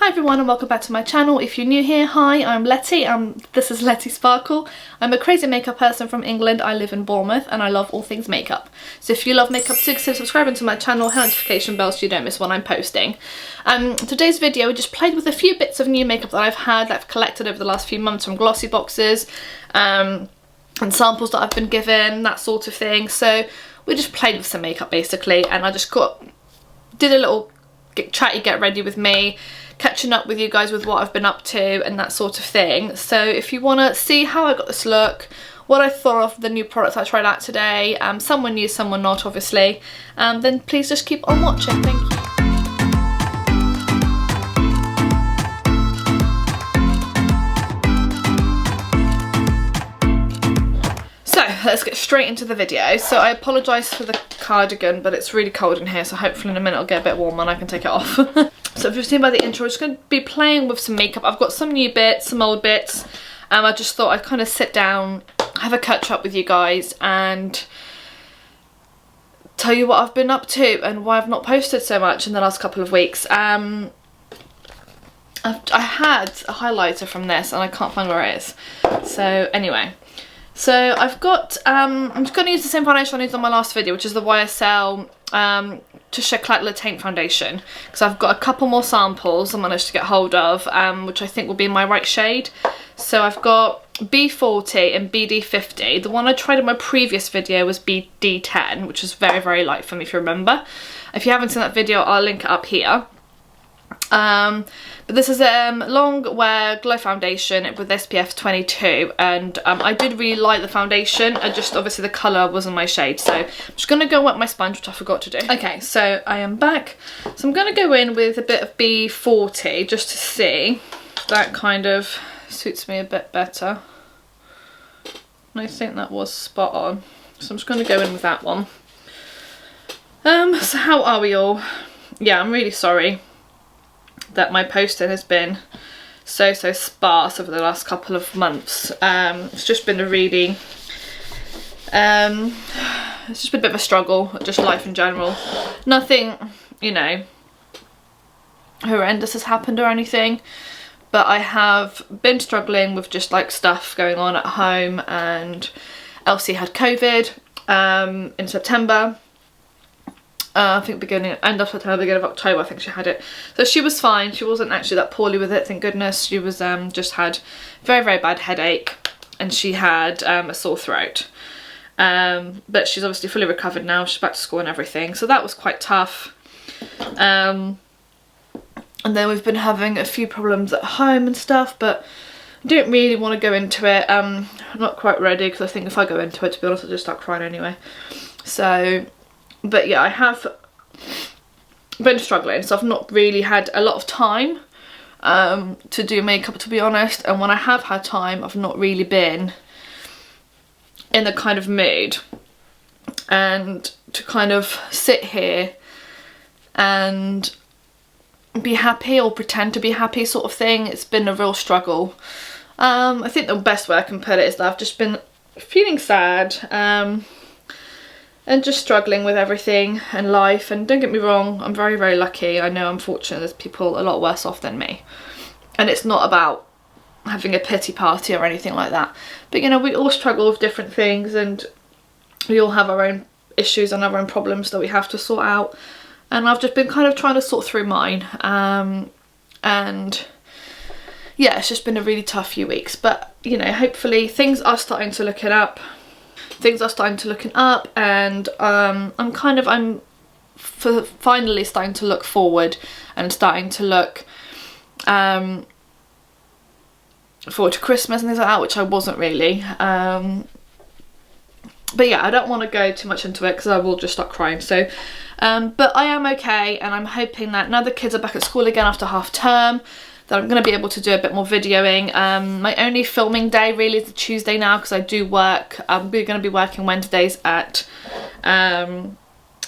Hi everyone and welcome back to my channel. If you're new here, hi, I'm Letty. This is Letty Sparkle. I'm a crazy makeup person from England. I live in Bournemouth and I love all things makeup. So if you love makeup too, consider subscribing to my channel, hit notification bell so you don't miss when I'm posting. Today's video, we just played with a few bits of new makeup that I've had, that I've collected over the last few months from glossy boxes, and samples that I've been given, that sort of thing. So we just played with some makeup basically, and I just did a little chatty get ready with me, catching up with you guys with what I've been up to and that sort of thing. So if you want to see how I got this look, what I thought of the new products I tried out today, some were new, some were not obviously, then please just keep on watching. Thank you. So let's get straight into the video. So I apologise for the cardigan, but it's really cold in here, so hopefully in a minute it'll get a bit warmer and I can take it off. So if you've seen by the intro, I'm just going to be playing with some makeup. I've got some new bits, some old bits. I just thought I'd kind of sit down, have a catch up with you guys and tell you what I've been up to and why I've not posted so much in the last couple of weeks. I had a highlighter from this and I can't find where it is. So anyway. So I've got, I'm just going to use the same foundation I used on my last video, which is the YSL Touche Le Teint foundation, because I've got a couple more samples I managed to get hold of, which I think will be in my right shade. So I've got B40 and BD50. The one I tried in my previous video was BD10, which is very, very light for me, if you remember. If you haven't seen that video, I'll link it up here. But this is a long wear glow foundation with SPF 22, and I did really like the foundation, and just obviously the colour wasn't my shade, so I'm just going to go wet my sponge, which I forgot to do. Okay, so I am back. So I'm going to go in with a bit of B40 just to see if that kind of suits me a bit better. And I think that was spot on. So I'm just going to go in with that one. So how are we all? Yeah, I'm really sorry that my posting has been so sparse over the last couple of months. It's just been a really it's just been a bit of a struggle, just life in general. Nothing, you know, horrendous has happened or anything, but I have been struggling with just like stuff going on at home, and Elsie had COVID in September. I think end of September, beginning of October, I think she had it. So she was fine. She wasn't actually that poorly with it, thank goodness. She was just had very, very bad headache, and she had a sore throat. But she's obviously fully recovered now. She's back to school and everything. So that was quite tough. And then we've been having a few problems at home and stuff, but I don't really want to go into it. I'm not quite ready, because I think if I go into it, to be honest, I'll just start crying anyway. So, but yeah, I have been struggling, so I've not really had a lot of time to do makeup, to be honest, and when I have had time, I've not really been in the kind of mood and to kind of sit here and be happy or pretend to be happy sort of thing. It's been a real struggle. I think the best way I can put it is that I've just been feeling sad, and just struggling with everything and life. And don't get me wrong, I'm very, very lucky. I know I'm fortunate, there's people a lot worse off than me. And it's not about having a pity party or anything like that. But you know, we all struggle with different things, and we all have our own issues and our own problems that we have to sort out. And I've just been kind of trying to sort through mine. And yeah, it's just been a really tough few weeks. But you know, hopefully things are starting to look up. And I'm finally starting to look forward and starting to look forward to Christmas and things like that, which I wasn't really. But yeah, I don't want to go too much into it because I will just start crying. So, but I am okay, and I'm hoping that now the kids are back at school again after half term, that I'm going to be able to do a bit more videoing. My only filming day really is the Tuesday now, because I do work. I'm going to be working Wednesdays at my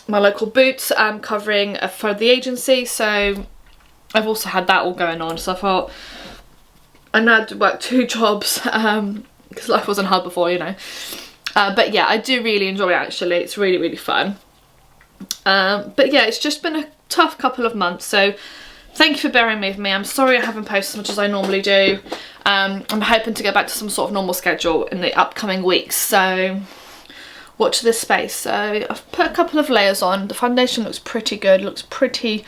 local Boots, covering for the agency, so I've also had that all going on. So I thought I now had to work 2 jobs, because life wasn't hard before, you know. But yeah, I do really enjoy it actually. It's really, really fun. But yeah, it's just been a tough couple of months, so thank you for bearing with me. I'm sorry I haven't posted as much as I normally do. I'm hoping to get back to some sort of normal schedule in the upcoming weeks, so watch this space. So I've put a couple of layers on. The foundation looks pretty good, looks pretty,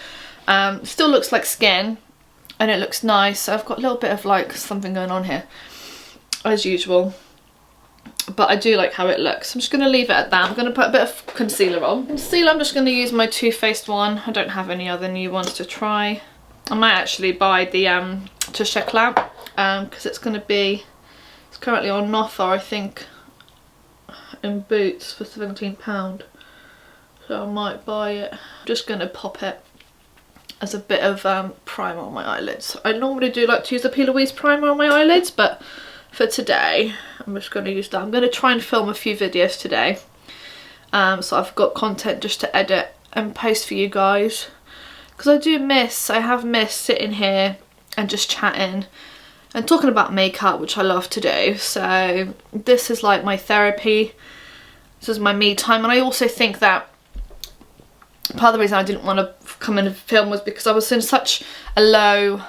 still looks like skin, and it looks nice. So I've got a little bit of like something going on here as usual, but I do like how it looks. I'm just going to leave it at that. I'm going to put a bit of concealer on. Concealer, I'm just going to use my Too Faced one. I don't have any other new ones to try. I might actually buy the Touche Eclat, because it's going to be, it's currently on offer, I think, in Boots for £17, so I might buy it. I'm just going to pop it as a bit of primer on my eyelids. I normally do like to use the P. Louise primer on my eyelids, but for today I'm just going to use that. I'm going to try and film a few videos today, so I've got content just to edit and post for you guys, because I have missed sitting here and just chatting and talking about makeup, which I love to do. So this is like my therapy, this is my me time. And I also think that part of the reason I didn't want to come in and film was because I was in such a low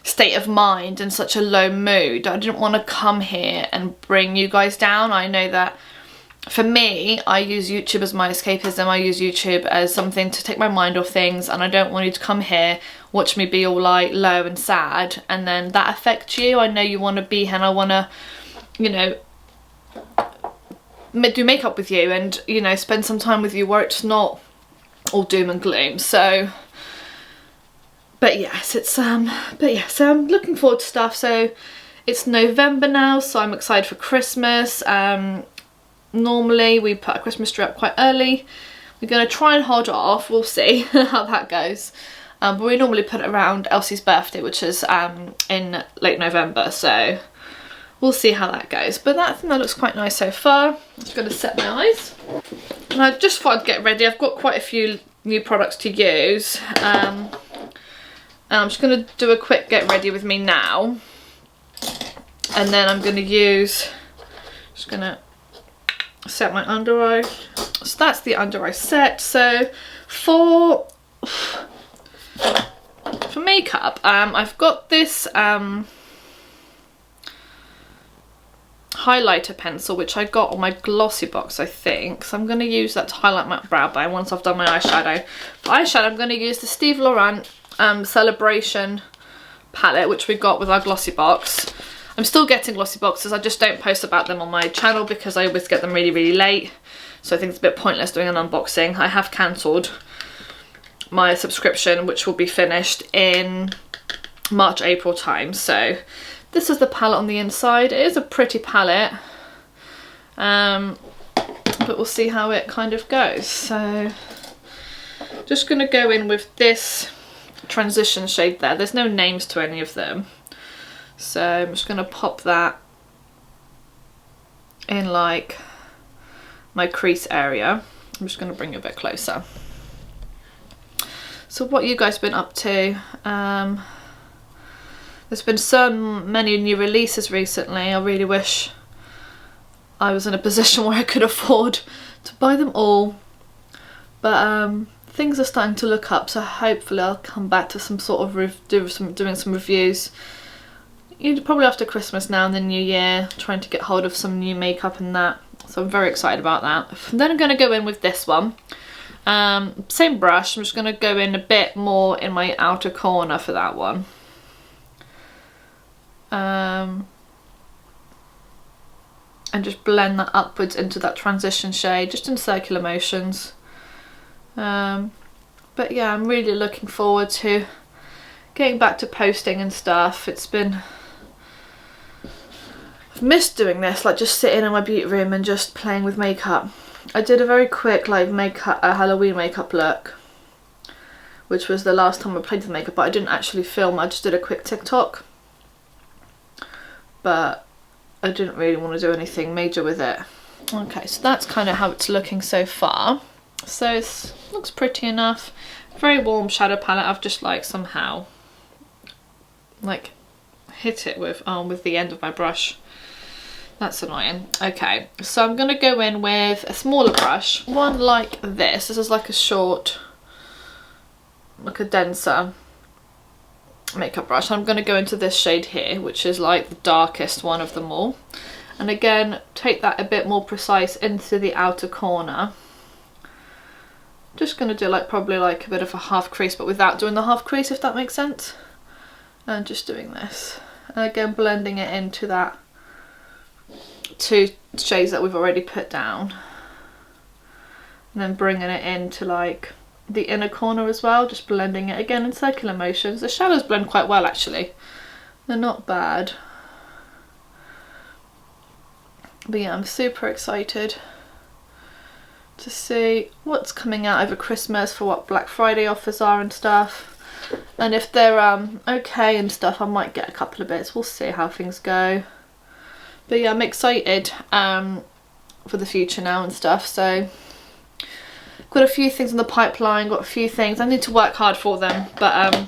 state of mind and such a low mood. I didn't want to come here and bring you guys down. I know that for me, I use YouTube as my escapism. I use YouTube as something to take my mind off things, and I don't want you to come here, watch me be all like low and sad, and then that affects you. I know you want to be here and I want to, you know, do makeup with you and, you know, spend some time with you where it's not all doom and gloom. So, but yes, it's so I'm looking forward to stuff. So it's November now, so I'm excited for Christmas. Normally we put a Christmas tree up quite early. We're going to try and hold it off, we'll see how that goes. But we normally put it around Elsie's birthday, which is in late November, so we'll see how that goes. But I think that looks quite nice so far. I'm just going to set my eyes. And I just thought I'd get ready. I've got quite a few new products to use. And I'm just going to do a quick get ready with me now. And then I'm going to use, just going to set my under eye. So that's the under eye set. So for makeup, I've got this highlighter pencil, which I got on my glossy box, I think. So I'm going to use that to highlight my brow bone once I've done my eyeshadow. For eyeshadow, I'm going to use the Steve Laurent Celebration palette, which we got with our glossy box. I'm still getting glossy boxes, I just don't post about them on my channel because I always get them really, really late. So I think it's a bit pointless doing an unboxing. I have cancelled my subscription, which will be finished in March, April time. So this is the palette on the inside. It is a pretty palette, but we'll see how it kind of goes. So just going to go in with this transition shade there. There's no names to any of them. So I'm just going to pop that in like my crease area. I'm just going to bring it a bit closer. So what you guys been up to? There's been so many new releases recently. I really wish I was in a position where I could afford to buy them all. But things are starting to look up, so hopefully I'll come back to some sort of doing some reviews. Probably after Christmas now and the new year, trying to get hold of some new makeup and that. So I'm very excited about that. And then I'm going to go in with this one. Same brush, I'm just going to go in a bit more in my outer corner for that one. And just blend that upwards into that transition shade, just in circular motions. But yeah, I'm really looking forward to getting back to posting and stuff. I've missed doing this, like just sitting in my beauty room and just playing with makeup. I did a very quick like Halloween makeup look, which was the last time I played with makeup, but I didn't actually film. I just did a quick TikTok, but I didn't really want to do anything major with it. Okay, so that's kind of how it's looking so far. So it looks pretty enough. Very warm shadow palette. I've just like somehow like hit it with the end of my brush. That's annoying. Okay, so I'm going to go in with a smaller brush, one like this. This is like a short, like a denser makeup brush. I'm going to go into this shade here, which is like the darkest one of them all. And again, take that a bit more precise into the outer corner. Just going to do like probably like a bit of a half crease, but without doing the half crease, if that makes sense. And just doing this. And again, blending it into that 2 shades that we've already put down. And then bringing it into like the inner corner as well, just blending it again in circular motions. The shadows blend quite well actually. They're not bad. But yeah, I'm super excited to see what's coming out over Christmas, for what Black Friday offers are and stuff. And if they're okay and stuff, I might get a couple of bits. We'll see how things go. But yeah, I'm excited for the future now and stuff. So got a few things in the pipeline, got a few things. I need to work hard for them, but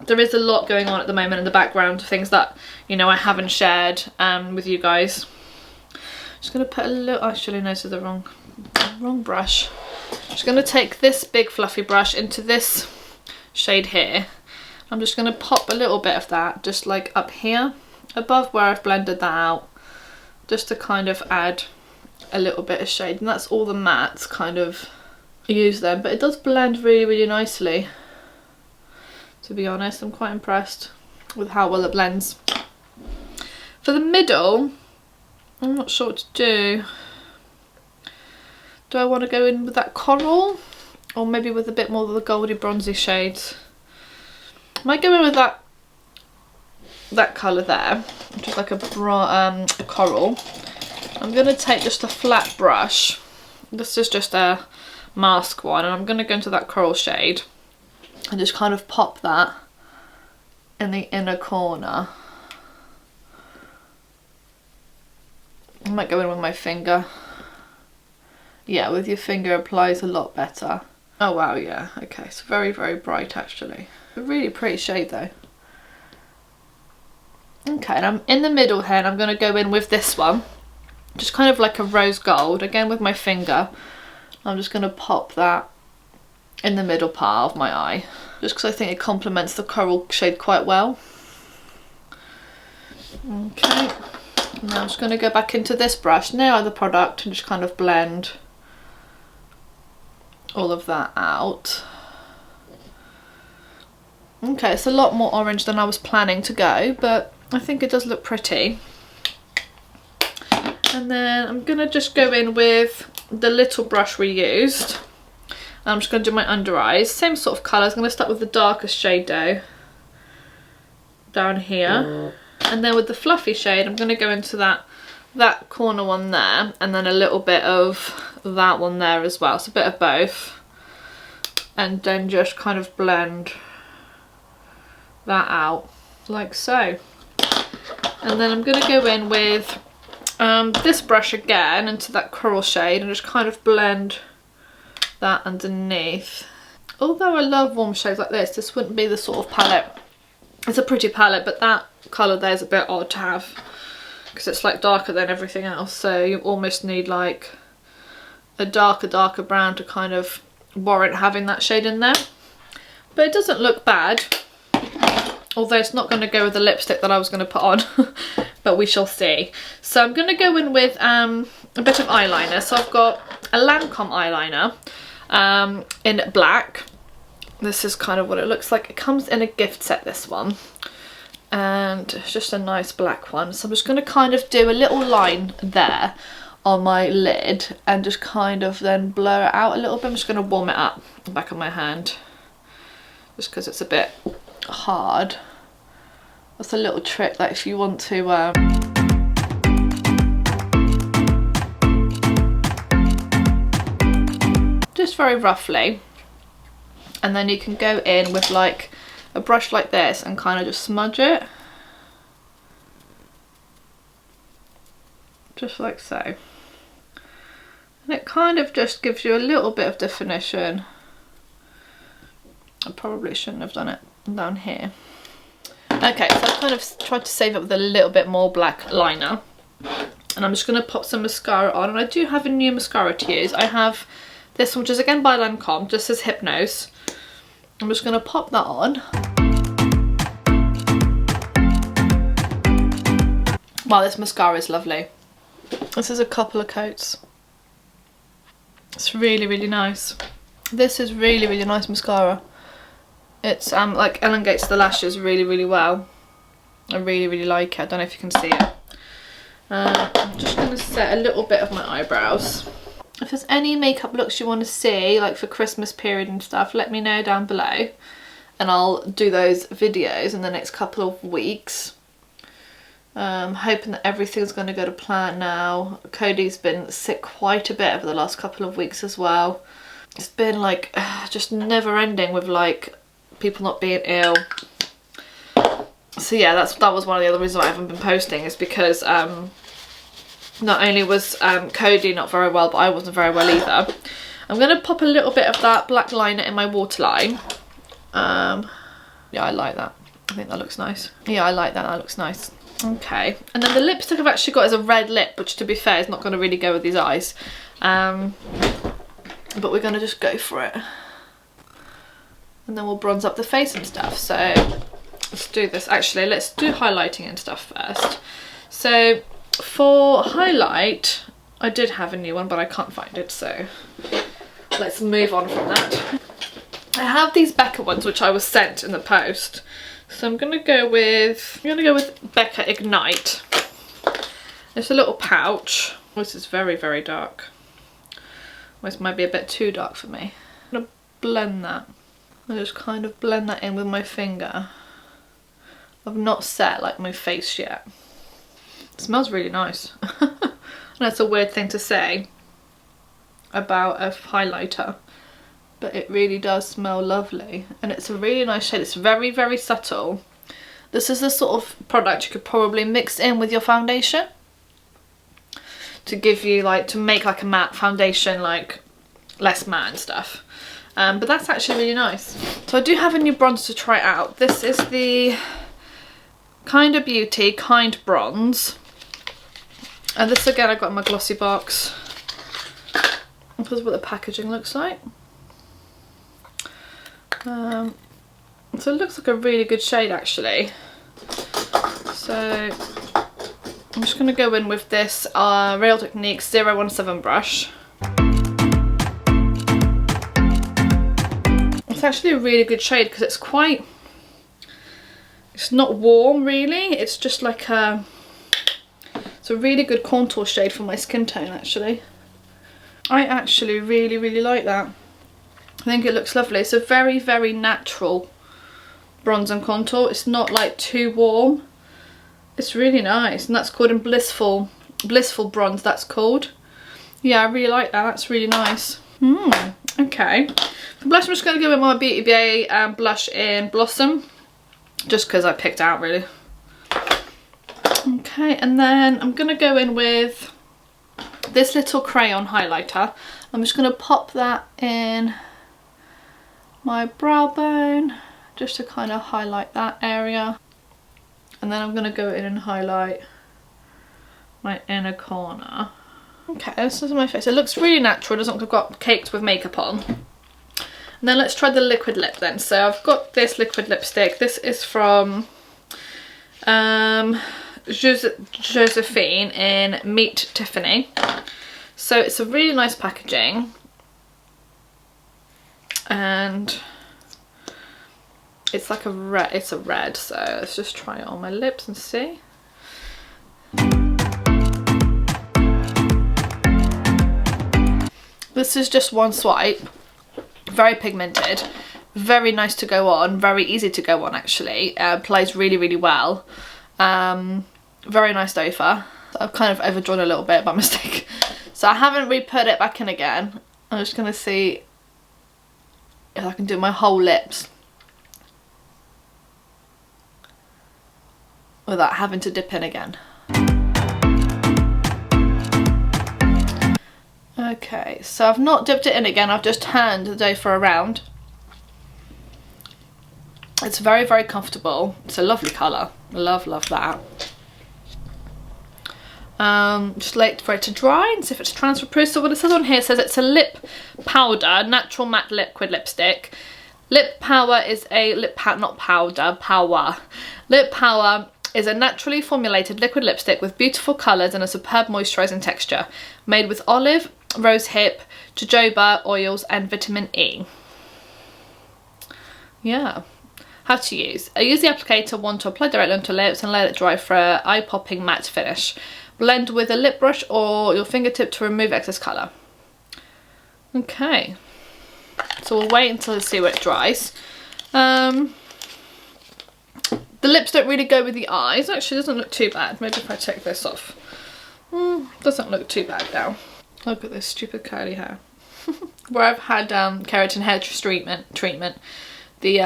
there is a lot going on at the moment in the background, things that, you know, I haven't shared with you guys. Just gonna put a little, actually no, this is the wrong brush. Just gonna take this big fluffy brush into this shade here. I'm just gonna pop a little bit of that just like up here above where I've blended that out, just to kind of add a little bit of shade. And that's all the mattes kind of use them, but it does blend really nicely. To be honest, I'm quite impressed with how well it blends. For the middle, I'm not sure what to do. Do I want to go in with that coral, or maybe with a bit more of the goldy bronzy shades? I might go in with that colour there, which is like a coral. I'm going to take just a flat brush. This is just a mask one, and I'm going to go into that coral shade and just kind of pop that in the inner corner. I might go in with my finger. Yeah, with your finger applies a lot better. Oh wow, yeah, okay, it's very bright actually. A really pretty shade though. Okay, and I'm in the middle here, and I'm going to go in with this one. Just kind of like a rose gold, again with my finger. I'm just going to pop that in the middle part of my eye, just because I think it complements the coral shade quite well. Okay, now I'm just going to go back into this brush, no other product, and just kind of blend all of that out. Okay, it's a lot more orange than I was planning to go, but I think it does look pretty. And then I'm going to just go in with the little brush we used. I'm just going to do my under eyes. Same sort of colours. I'm going to start with the darkest shade though, down here. And then with the fluffy shade, I'm going to go into that corner one there, and then a little bit of that one there as well. So a bit of both. And then just kind of blend that out like so. And then I'm going to go in with this brush again into that coral shade and just kind of blend that underneath. Although I love warm shades like this wouldn't be the sort of palette. It's a pretty palette, but that colour there is a bit odd to have because it's like darker than everything else, so you almost need like a darker brown to kind of warrant having that shade in there. But it doesn't look bad, although it's not going to go with the lipstick that I was going to put on, but we shall see. So I'm going to go in with a bit of eyeliner. So I've got a Lancome eyeliner in black. This is kind of what it looks like. It comes in a gift set, this one, and it's just a nice black one. So I'm just going to kind of do a little line there on my lid and just kind of then blur it out a little bit. I'm just going to warm it up the back of my hand just because it's a bit hard. That's a little trick that if you want to just very roughly, and then you can go in with like a brush like this and kind of just smudge it just like so, and it kind of just gives you a little bit of definition. I probably shouldn't have done it down here. Okay, so I've kind of tried to save it with a little bit more black liner, and I'm just going to pop some mascara on, and I do have a new mascara to use. I have this one, which is again by Lancome, just says Hypnose. I'm just going to pop that on. Wow, this mascara is lovely. This is a couple of coats. It's really, really nice. This is really, really nice mascara. It's like elongates the lashes really, really well. I really, really like it. I don't know if you can see it. I'm just going to set a little bit of my eyebrows. If there's any makeup looks you want to see, like for Christmas period and stuff, let me know down below. And I'll do those videos in the next couple of weeks. Hoping that everything's going to go to plan now. Cody's been sick quite a bit over the last couple of weeks as well. It's been like just never ending with like people not being ill. So yeah, that was one of the other reasons I haven't been posting, is because not only was Cody not very well, but I wasn't very well either. I'm going to pop a little bit of that black liner in my waterline. Yeah, I like that. I think that looks nice. Yeah, I like that. That looks nice. Okay, and then the lipstick I've actually got is a red lip, which to be fair is not going to really go with these eyes. But we're going to just go for it. And then we'll bronze up the face and stuff. So let's do this. Actually, let's do highlighting and stuff first. So for highlight, I did have a new one, but I can't find it. So let's move on from that. I have these Becca ones, which I was sent in the post. So I'm gonna go with Becca Ignite. It's a little pouch. This is very, very dark. This might be a bit too dark for me. I'm gonna blend that. I just kind of blend that in with my finger. I've not set like my face yet. It smells really nice. That's a weird thing to say about a highlighter, but it really does smell lovely, and it's a really nice shade. It's very, very subtle. This is the sort of product you could probably mix in with your foundation to give you like, to make like a matte foundation, like less matte and stuff. But that's actually really nice. So I do have a new bronzer to try out. This is the Kind Beauty Kind Bronze, and this again I got in my glossy box. This is what the packaging looks like. So it looks like a really good shade actually. So I'm just going to go in with this Real Techniques 017 brush. It's actually a really good shade because it's not warm really, it's just like it's a really good contour shade for my skin tone actually. I actually really, really like that. I think it looks lovely. It's a very, very natural bronze and contour. It's not like too warm. It's really nice, and that's called in Blissful Bronze, that's called. Yeah, I really like that. That's really nice. Okay. For blush, I'm just going to go with my Beauty Bay blush in Blossom, just because I picked out really. Okay, and then I'm going to go in with this little crayon highlighter. I'm just going to pop that in my brow bone just to kind of highlight that area, and then I'm going to go in and highlight my inner corner. Okay, this is my face. It looks really natural. It doesn't look like I've got caked with makeup on. And then let's try the liquid lip then. So I've got this liquid lipstick. This is from Josephine in Meet Tiffany. So it's a really nice packaging, and it's like a red, it's a red, so let's just try it on my lips and see. This is just one swipe, very pigmented, very nice to go on, very easy to go on actually, applies really, really well. Very nice doe fur. I've kind of overdrawn a little bit by mistake, so I haven't re-put it back in again. I'm just going to see if I can do my whole lips without having to dip in again. Okay, so I've not dipped it in again, I've just turned the doe fur around. It's very, very comfortable. It's a lovely colour. Love, love that. Just wait for it to dry and see if it's transfer proof. So what it says on here says it's a lip powder, natural matte liquid lipstick. Lip power is a lip powder. Lip power is a naturally formulated liquid lipstick with beautiful colours and a superb moisturising texture, made with olive, rosehip, jojoba oils and vitamin E. Yeah. How to use. I use the applicator wand to apply directly onto lips and let it dry for an eye-popping matte finish. Blend with a lip brush or your fingertip to remove excess colour. Okay. So we'll wait until I see where it dries. The lips don't really go with the eyes. Actually, it doesn't look too bad. Maybe if I take this off. Doesn't look too bad now. Look at this stupid curly hair. Where I've had keratin hair treatment. The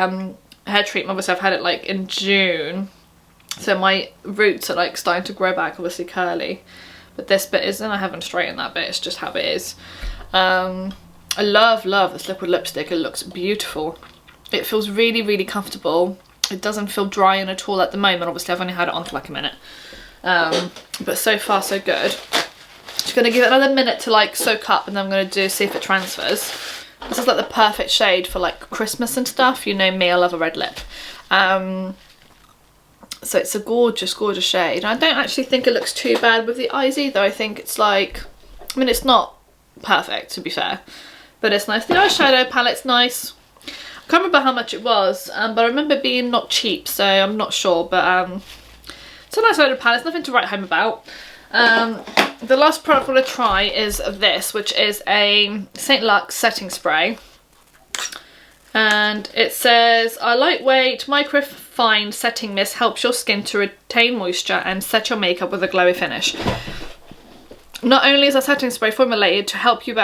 hair treatment, obviously I've had it like in June. So my roots are like starting to grow back, obviously curly. But this bit isn't. I haven't straightened that bit. It's just how it is. I love this liquid lipstick. It looks beautiful. It feels really comfortable. It doesn't feel dry in at all at the moment. Obviously I've only had it on for like a minute. But so far so good. Just gonna give it another minute to like soak up, and then I'm gonna see if it transfers. This is like the perfect shade for like Christmas and stuff. You know me, I love a red lip. So it's a gorgeous shade. And I don't actually think it looks too bad with the eyes either. I think it's like, I mean, it's not perfect to be fair, but it's nice. The eyeshadow palette's nice. I can't remember how much it was, but I remember it being not cheap, so I'm not sure. But it's a nice eyeshadow palette. It's nothing to write home about. The last product I'm going to try is this, which is a St. Lux Setting Spray. And it says, a lightweight, microfine setting mist helps your skin to retain moisture and set your makeup with a glowy finish. Not only is a setting spray formulated to help you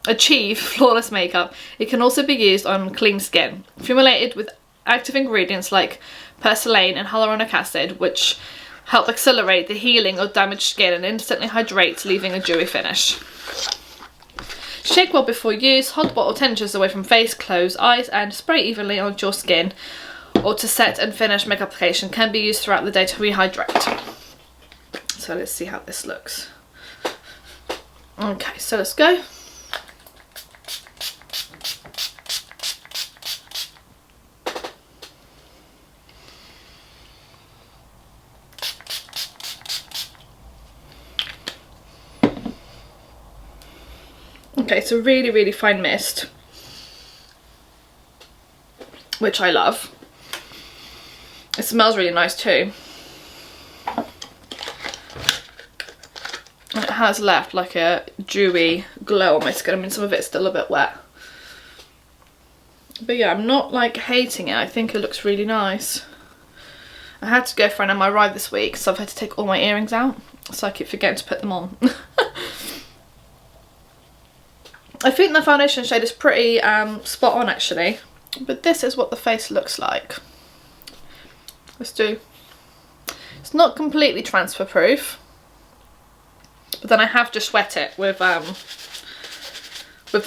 achieve flawless makeup, it can also be used on clean skin. Formulated with active ingredients like purslane and hyaluronic acid, which help accelerate the healing of damaged skin and instantly hydrates, leaving a dewy finish. Shake well before use, hold the bottle 10 inches away from face, close, eyes, and spray evenly onto your skin, or to set and finish makeup application. Can be used throughout the day to rehydrate. So let's see how this looks. Okay, so let's go. Okay, it's a really fine mist, which I love. It smells really nice too. And it has left like a dewy glow on my skin. I mean, some of it's still a bit wet. But yeah, I'm not like hating it. I think it looks really nice. I had to go for an MRI this week, so I've had to take all my earrings out. So I keep forgetting to put them on. I think the foundation shade is pretty spot on actually, but this is what the face looks like. Let's do. It's not completely transfer proof, but then I have just wet it with the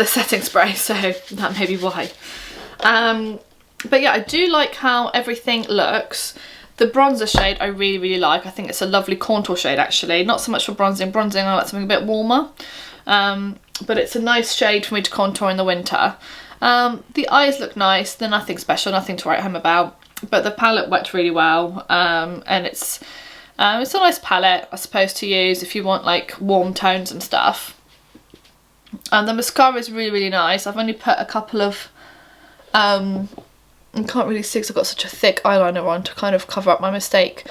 setting spray, so that may be why. But yeah, I do like how everything looks. The bronzer shade I really like. I think it's a lovely contour shade actually. Not so much for bronzing. Bronzing I like something a bit warmer. But it's a nice shade for me to contour in the winter. The eyes look nice. They're nothing special, nothing to write home about. But the palette worked really well. And it's a nice palette, I suppose, to use if you want like warm tones and stuff. And the mascara is really nice. I've only put a couple of I can't really see because I've got such a thick eyeliner on to kind of cover up my mistake.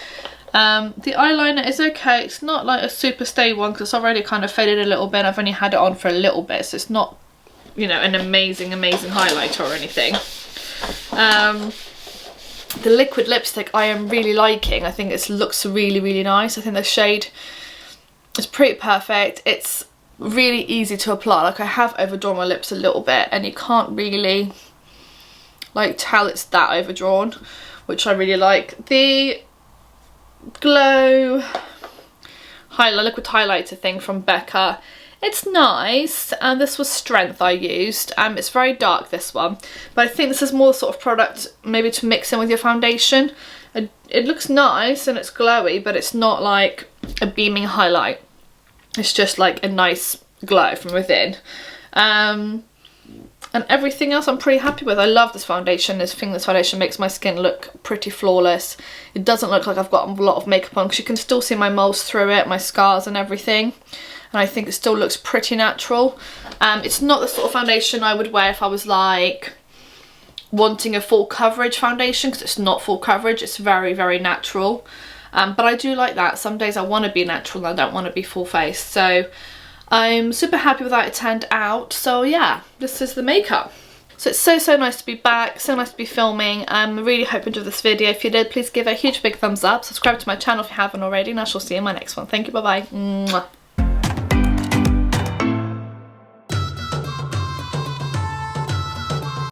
The eyeliner is okay. It's not like a super stay one because it's already kind of faded a little bit. I've only had it on for a little bit, so it's not, you know, an amazing highlighter or anything. The liquid lipstick I am really liking. I think it looks really nice. I think the shade is pretty perfect. It's really easy to apply. Like, I have overdrawn my lips a little bit and you can't really like tell it's that overdrawn, which I really like. The glow liquid highlighter thing from Becca, it's nice, and this was Strength I used. It's very dark, this one, but I think this is more sort of product maybe to mix in with your foundation. It looks nice and it's glowy, but it's not like a beaming highlight. It's just like a nice glow from within. And And everything else I'm pretty happy with. I love this foundation. I think this foundation makes my skin look pretty flawless. It doesn't look like I've got a lot of makeup on because you can still see my moles through it, my scars and everything. And I think it still looks pretty natural. It's not the sort of foundation I would wear if I was like wanting a full coverage foundation, because it's not full coverage, it's very, very natural. But I do like that. Some days I want to be natural and I don't want to be full face. So I'm super happy with how it turned out. So yeah, this is the makeup. So it's so nice to be back, so nice to be filming. I really hope you enjoyed this video. If you did, please give it a huge big thumbs up. Subscribe to my channel if you haven't already, and I shall see you in my next one. Thank you, bye bye. Mwah.